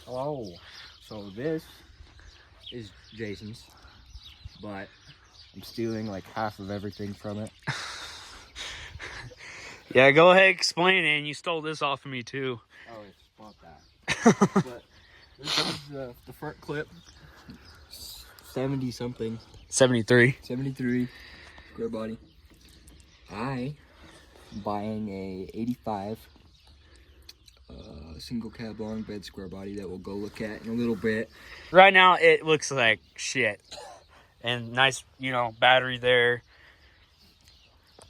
Oh, so this is Jason's, but I'm stealing like half of everything from it. Yeah, go ahead, explain it. And you stole this off of me too. Oh, it's about that. But this is the front clip. 70 something. 73. 73 square body. I am buying a 85 single cab long bed square body that we'll go look at in a little bit. Right now, it looks like shit. And nice, battery there.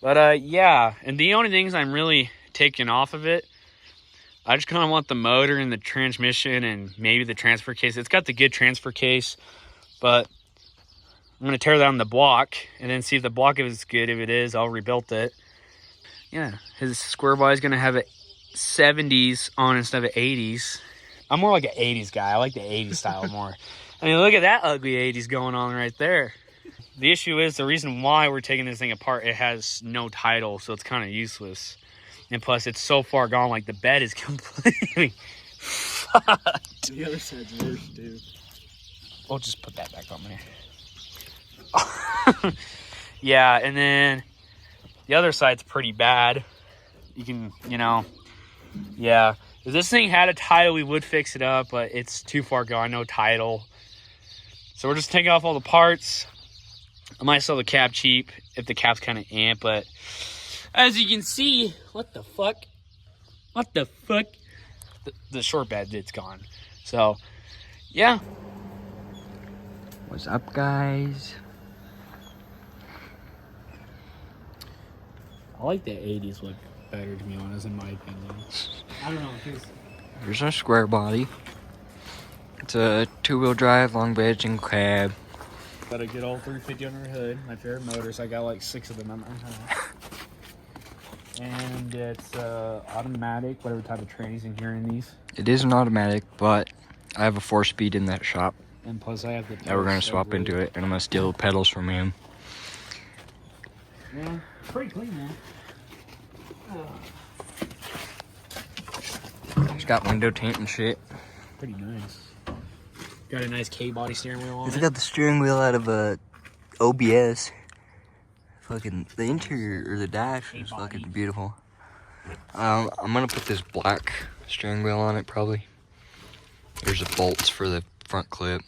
But, yeah. And the only things I'm really taking off of it, I just kind of want the motor and the transmission and maybe the transfer case. It's got the good transfer case, but I'm going to tear down the block and then see if the block is good. If it is, I'll rebuild it. Yeah, his square body's going to have a 70s on instead of 80s. I'm more like an 80s guy. I like the 80s style more. I mean, look at that ugly 80s going on right there. The issue is the reason why we're taking this thing apart, it has no title, so it's kind of useless. And plus, it's so far gone, like the bed is completely fucked. The other side's worse, dude. We'll just put that back on there. Yeah, and then the other side's pretty bad. You can, yeah. If this thing had a title, we would fix it up, but it's too far gone, no title. So we're just taking off all the parts. I might sell the cab cheap if the cab's kind of amp, but as you can see, what the fuck? The short bed, it's gone. So, yeah. What's up, guys? I like the 80s look better, to be honest, in my opinion. I don't know, because... Here's our square body. It's a 2-wheel drive, long bed, single cab. Got a good old 350 under the hood. My favorite motors. I got like 6 of them at my house. And it's automatic, whatever type of training's in here in these. It is an automatic, but I have a 4-speed in that shop. And plus I have the... Now we're going to swap into it, and I'm going to steal the pedals from him. Yeah, pretty clean, man. It's got window tint and shit. Pretty nice. Got a nice K-body steering wheel on It's it. got the steering wheel out of a OBS. Fucking the interior or the dash is fucking beautiful. I'm gonna put this black steering wheel on it probably. There's the bolts for the front clip.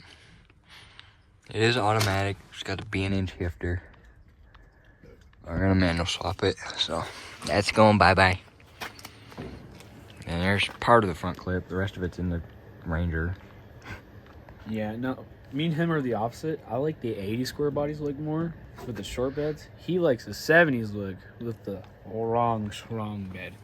It is automatic. It's got a B&N shifter. We're gonna manual swap it, so that's going bye-bye. And there's part of the front clip. The rest of it's in the Ranger. Yeah, no, me and him are the opposite. I like the 80 square bodies look more with the short beds. He likes the 70s look with the wrong bed.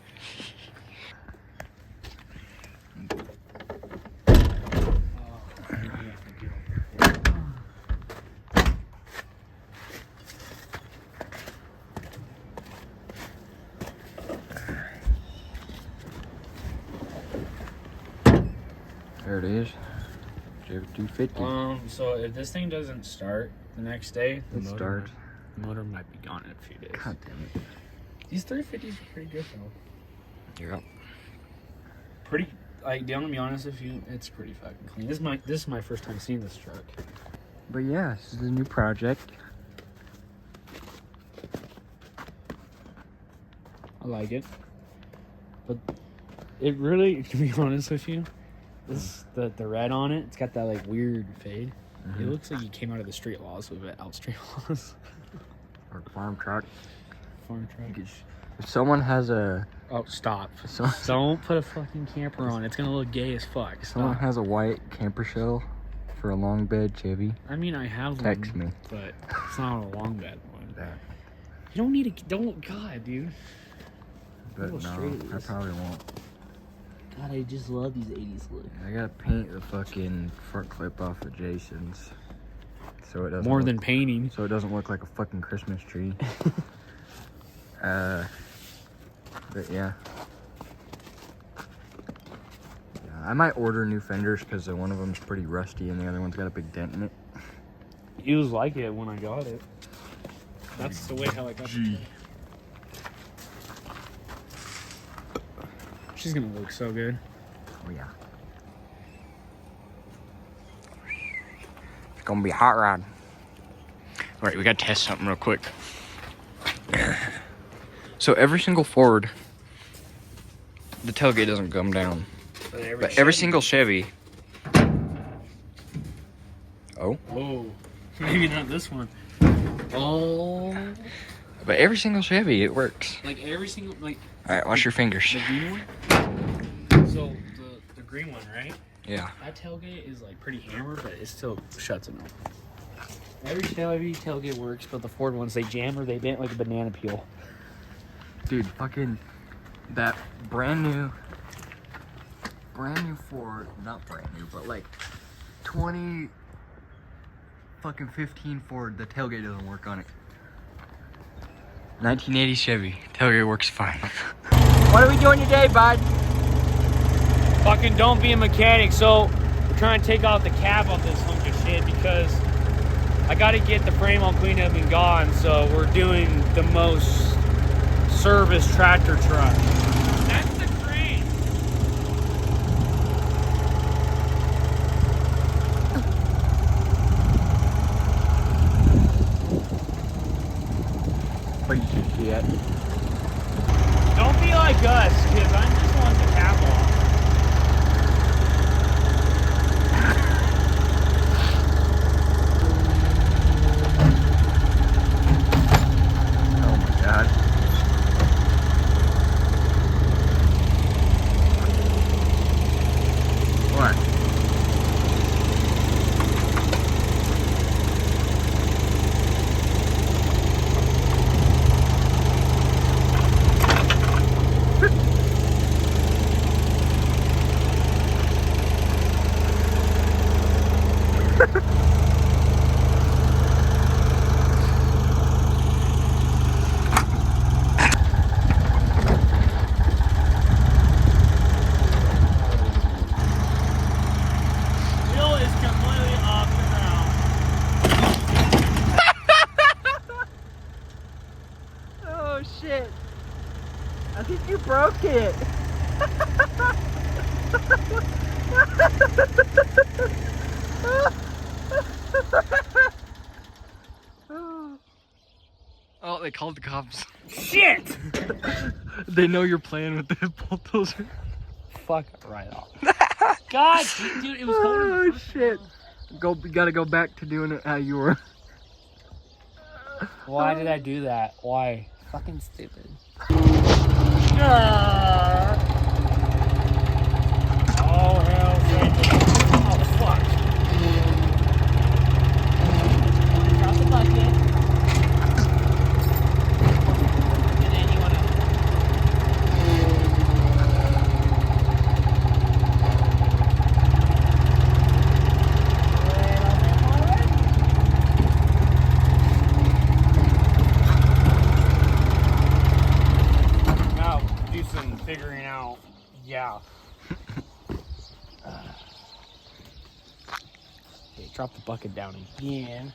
There it is. Chevy 250. So if this thing doesn't start the next day, the motor might be gone in a few days. God damn it. These 350s are pretty good though. Yep. Pretty, like, I'm gonna be honest with you, it's pretty fucking clean. This is my first time seeing this truck. But yeah, this is a new project. I like it, but it really, to be honest with you, this the red on it. It's got that like weird fade. Mm-hmm. It looks like you came out of the street laws with it. Out street laws. Or farm truck. Farm truck. If someone has a... Oh, stop. So, Don't put a fucking camper on. It's gonna look gay as fuck. if someone Stop. has a white camper shell for a long bed Chevy, I mean, I have text one, me. but it's not a long bed one. That. You don't need a... God, dude. But Little no, straight I is. probably won't. God, I just love these 80s look. I gotta paint the fucking front clip off of Jason's. So it doesn't More look, than painting. so it doesn't look like a fucking Christmas tree. But yeah. I might order new fenders because one of them's pretty rusty and the other one's got a big dent in it. It was like it when I got it. That's the way how I got it. She's gonna look so good. Oh yeah. Gonna be a hot ride. All right, we gotta test something real quick. So every single Ford, the tailgate doesn't come down. But every single Chevy. Oh. Whoa. Maybe not this one. Oh. But every single Chevy, it works. Like every single, like. All right, wash your fingers. The green one? So the green one, right? Yeah. That tailgate is like pretty hammered, but it still shuts enough. Every tailgate works, but the Ford ones, they jam or they bent like a banana peel. Dude, fucking that brand new Ford, not brand new, but like 2015 Ford, the tailgate doesn't work on it. 1980 Chevy, tailgate works fine. What are we doing today, bud? Fucking don't be a mechanic. So we're trying to take off the cab off this hunk of shit because I got to get the frame all cleaned up and gone. So we're doing the most service tractor truck. That's the crane. But you should see it. Don't be like us, because I just want the cap off. Oh my god. What? Bill is completely off the ground. Oh shit. I think you broke it. Oh, they called the cops. Shit! They know you're playing with the bulldozer. Fuck right off. God, dude, it was holding Oh the shit. You gotta go back to doing it how you were. Why did I do that? Why? Fucking stupid. Oh, hell, oh, fuck. Drop the bucket. And then you wanna... Now, do some figuring out. Yeah. Okay, drop the bucket down again.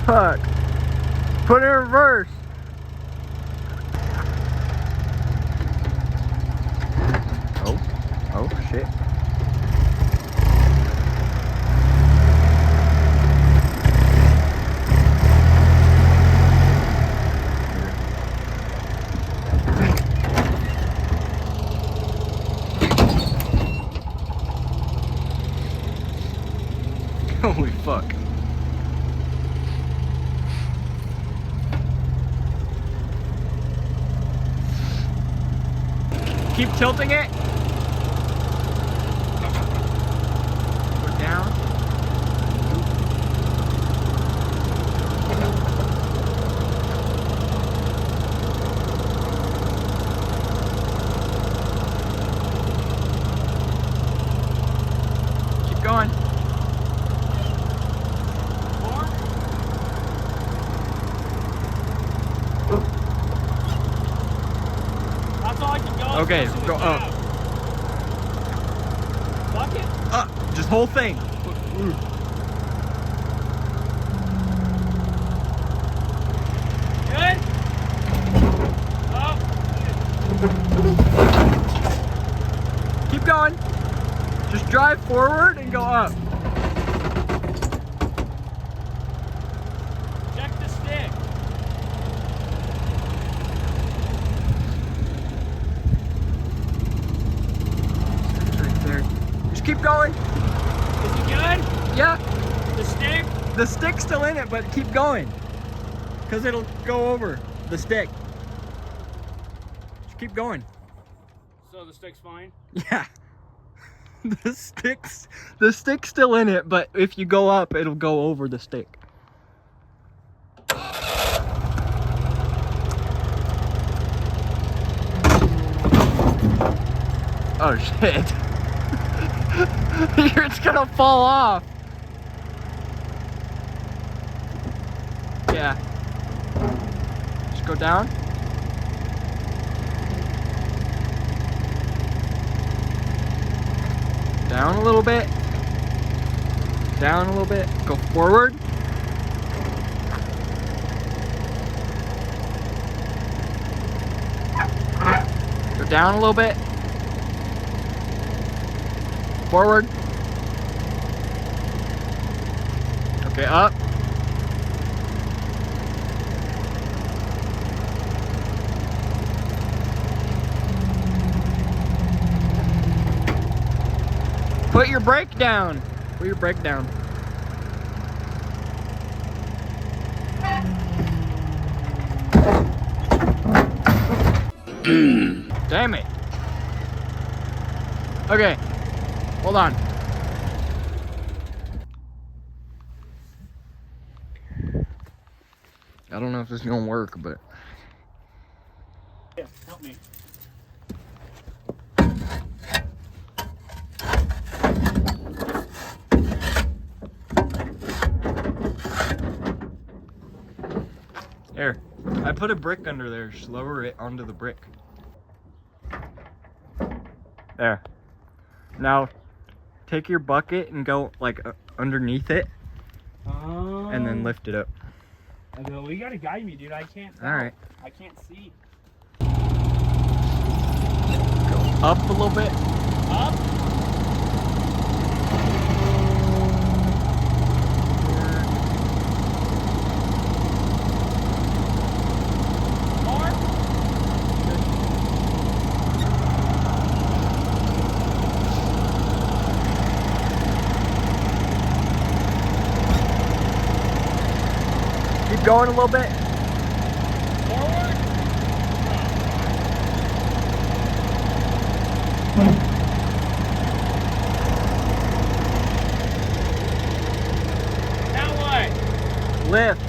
Fuck. Put it in reverse. Oh. Oh, shit. Holy fuck. Keep tilting it. Go down. Keep going. That's all I can go. Okay, go up. Bucket? Up. Just whole thing. Good? Up. Keep going. Just drive forward and go up. Check the stick. It's right there. Just keep going. Is it good? Yeah. The stick? The stick's still in it, but keep going. Because it'll go over the stick. Just keep going. So the stick's fine? Yeah. The stick's still in it, but if you go up, it'll go over the stick. Oh shit. It's gonna fall off. Yeah. Just go down. Down a little bit. Down a little bit. Go forward. Go down a little bit. Forward. Okay, up. Put your brake down. Put your brake down. Damn it. Okay. Hold on. I don't know if this is gonna work, but Yeah, help me. there. I put a brick under there. Just lower it onto the brick. There. Now, take your bucket and go like underneath it, and then lift it up. I go, well, you gotta guide me, dude. I can't. All right. I can't see. Go up a little bit. Up. More. Keep going a little bit. Forward. Now what? Lift.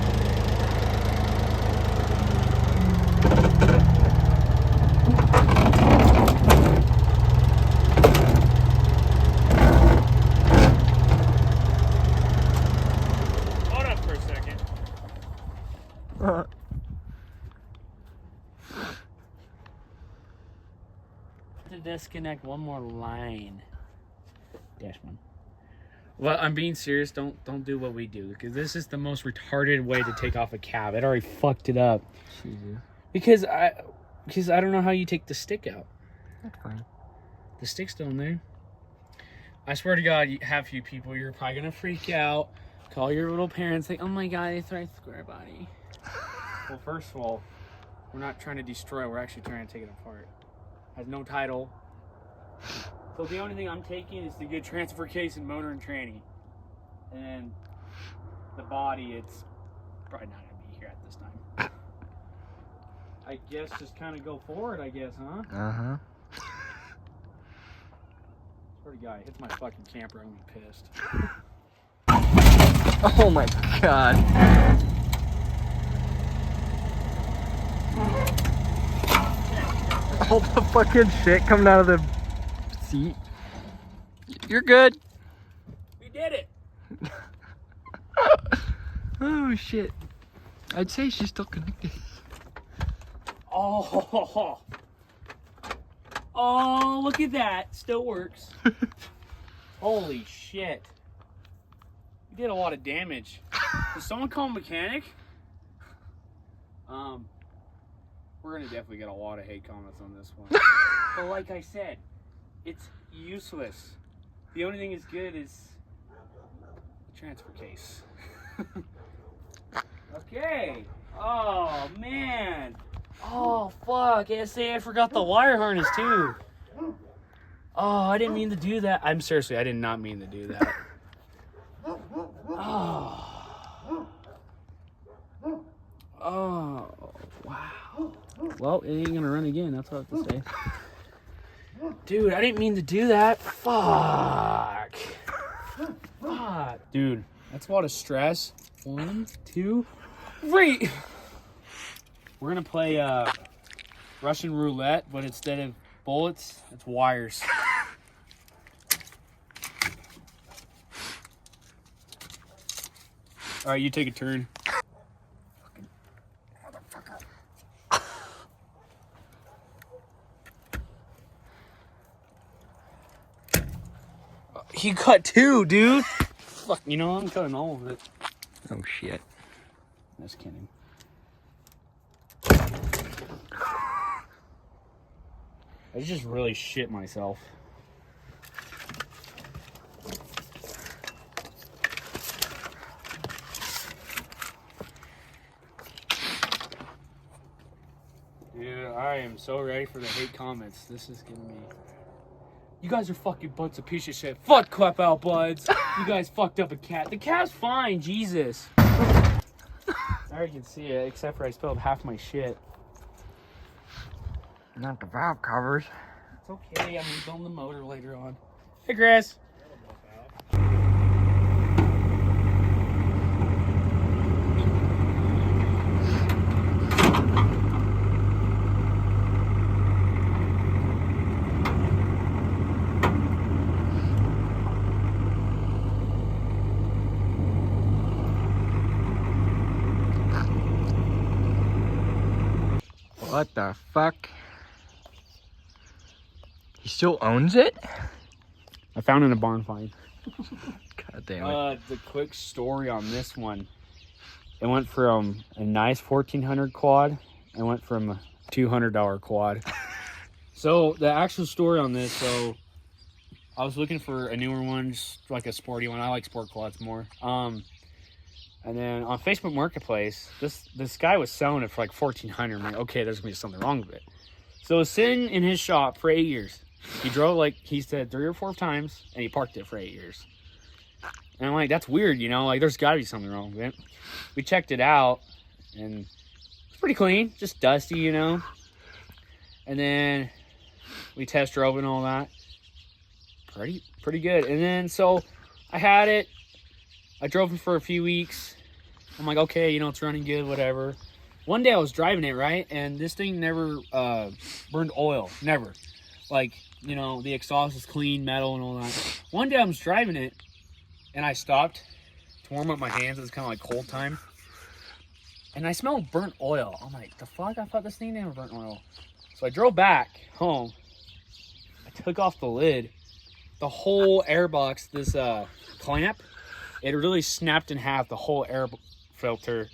Hold up for a second. To disconnect one more line. Dash one. Well, I'm being serious. Don't do what we do, because this is the most retarded way to take off a cab. It already fucked it up. Jesus. Because I don't know how you take the stick out. That's fine. The stick's still in there. I swear to God, you have few people, you're probably gonna freak out. Call your little parents, say, "Oh my God, they threw a square body." Well, first of all, we're not trying to destroy it. We're actually trying to take it apart. Has no title. So the only thing I'm taking is the good transfer case and motor and tranny. And the body, it's probably not gonna be here at this time. I guess just kind of go forward, I guess, huh? Uh-huh. Swear to God, hits my fucking camper, I'm gonna be pissed. Oh my God. All the fucking shit coming out of the seat. You're good. We did it! Oh shit. I'd say she's still connected. Oh, oh, look at that. Still works. Holy shit. You did a lot of damage. Did someone call a mechanic? We're gonna definitely get a lot of hate comments on this one. But like I said, it's useless. The only thing is good is the transfer case. Okay. Oh man. Oh fuck. I forgot the wire harness too. Oh, I didn't mean to do that. I did not mean to do that. Oh. Oh, wow. Well, it ain't gonna run again, that's what I have to say. Dude, I didn't mean to do that. Fuck. Fuck. Dude, that's a lot of stress. 1, 2, 3. We're gonna play Russian roulette, but instead of bullets, it's wires. All right, you take a turn. He cut 2, dude. Fuck, you know, I'm cutting all of it. Oh shit. Just kidding. I just really shit myself. Dude, I am so ready for the hate comments. This is gonna be... You guys are fucking bunch of piece of shit. Fuck clap out buds. You guys fucked up a cat. The cat's fine, Jesus. I already can see it, except for I spilled half my shit. Not the valve covers. It's okay, I'm rebuilding the motor later on. Hey, Chris. What the fuck? He still owns it? I found it in a barn find. God damn it. The quick story on this one. It went from a nice 1400 quad. It went from a $200 quad. So the actual story on this, so I was looking for a newer one, just like a sporty one. I like sport quads more. And then on Facebook Marketplace, this guy was selling it for like $1,400. I'm like, okay, there's gonna be something wrong with it. So it was sitting in his shop for 8 years. He drove, like he said, 3 or 4 times, and he parked it for 8 years. And I'm like, that's weird, you know, like there's gotta be something wrong with it. We checked it out, and it's pretty clean, just dusty, you know. And then we test drove and all that. Pretty good. And then so I had it. I drove it for a few weeks. I'm like, okay, you know, it's running good, whatever. One day I was driving it, right? And this thing never burned oil. Never. Like, you know, the exhaust is clean, metal and all that. One day I was driving it, and I stopped to warm up my hands. It was kind of like cold time. And I smelled burnt oil. I'm like, the fuck? I thought this thing never burnt oil. So I drove back home. I took off the lid. The whole airbox, this clamp, it really snapped in half. The whole air filter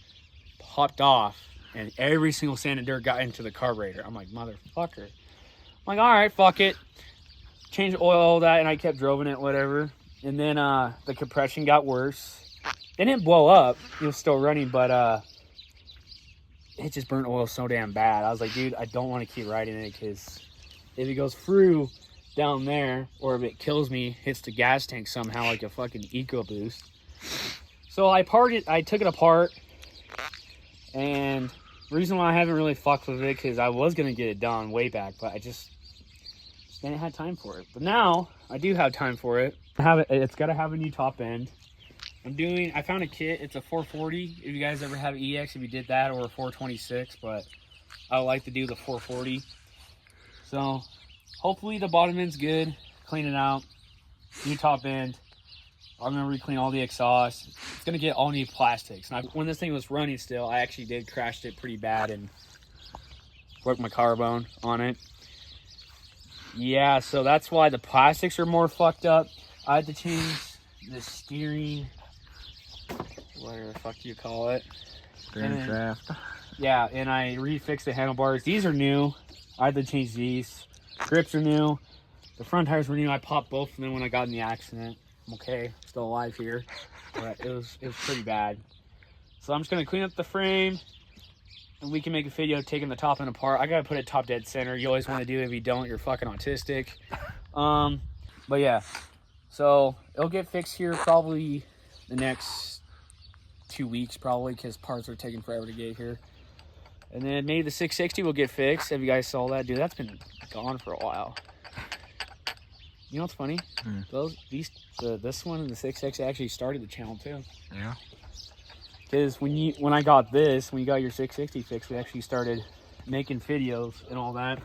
popped off, and every single sand and dirt got into the carburetor. I'm like, motherfucker. I'm like, all right, fuck it. Changed the oil, all that, and I kept driving it, whatever. And then the compression got worse. It didn't blow up. It was still running, but it just burnt oil so damn bad. I was like, dude, I don't want to keep riding it, because if it goes through down there, or if it kills me, hits the gas tank somehow like a fucking EcoBoost, So I took it apart, and the reason why I haven't really fucked with it, because I was going to get it done way back, but I just didn't have time for it. But now I do have time for it. It's got to have a new top end. I found a kit. It's a 440. If you guys ever have EX, if you did that, or a 426, but I would like to do the 440. So hopefully the bottom end's good. Clean it out. New top end. I'm going to re-clean all the exhaust. It's going to get all new plastics. And when this thing was running still, I actually did crash it pretty bad and broke my collarbone on it. Yeah, so that's why the plastics are more fucked up. I had to change the steering, whatever the fuck you call it. Steering shaft. Yeah, and I refixed the handlebars. These are new. I had to change these. Grips are new. The front tires were new. I popped both of them when I got in the accident. I'm okay, still alive here, but it was pretty bad. So I'm just gonna clean up the frame, and we can make a video taking the top end apart. I gotta put it top dead center. You always want to do it. If you don't, you're fucking autistic. But yeah, so it'll get fixed here probably the next 2 weeks, probably, because parts are taking forever to get here. And then maybe the 660 will get fixed. If you guys saw that, dude, that's been gone for a while. You know what's funny? This one and the 660 actually started the channel too. Yeah. Because when you got your 660 fixed, we actually started making videos and all that.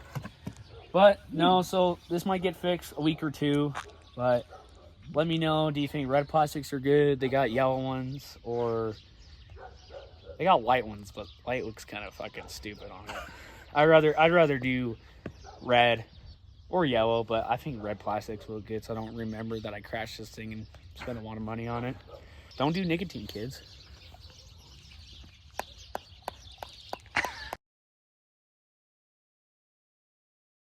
But no, so this might get fixed a week or two. But let me know. Do you think red plastics are good? They got yellow ones, or they got white ones, but white looks kind of fucking stupid on it. I'd rather do red or yellow, but I think red plastics look good, so I don't remember that I crashed this thing and spent a lot of money on it. Don't do nicotine, kids.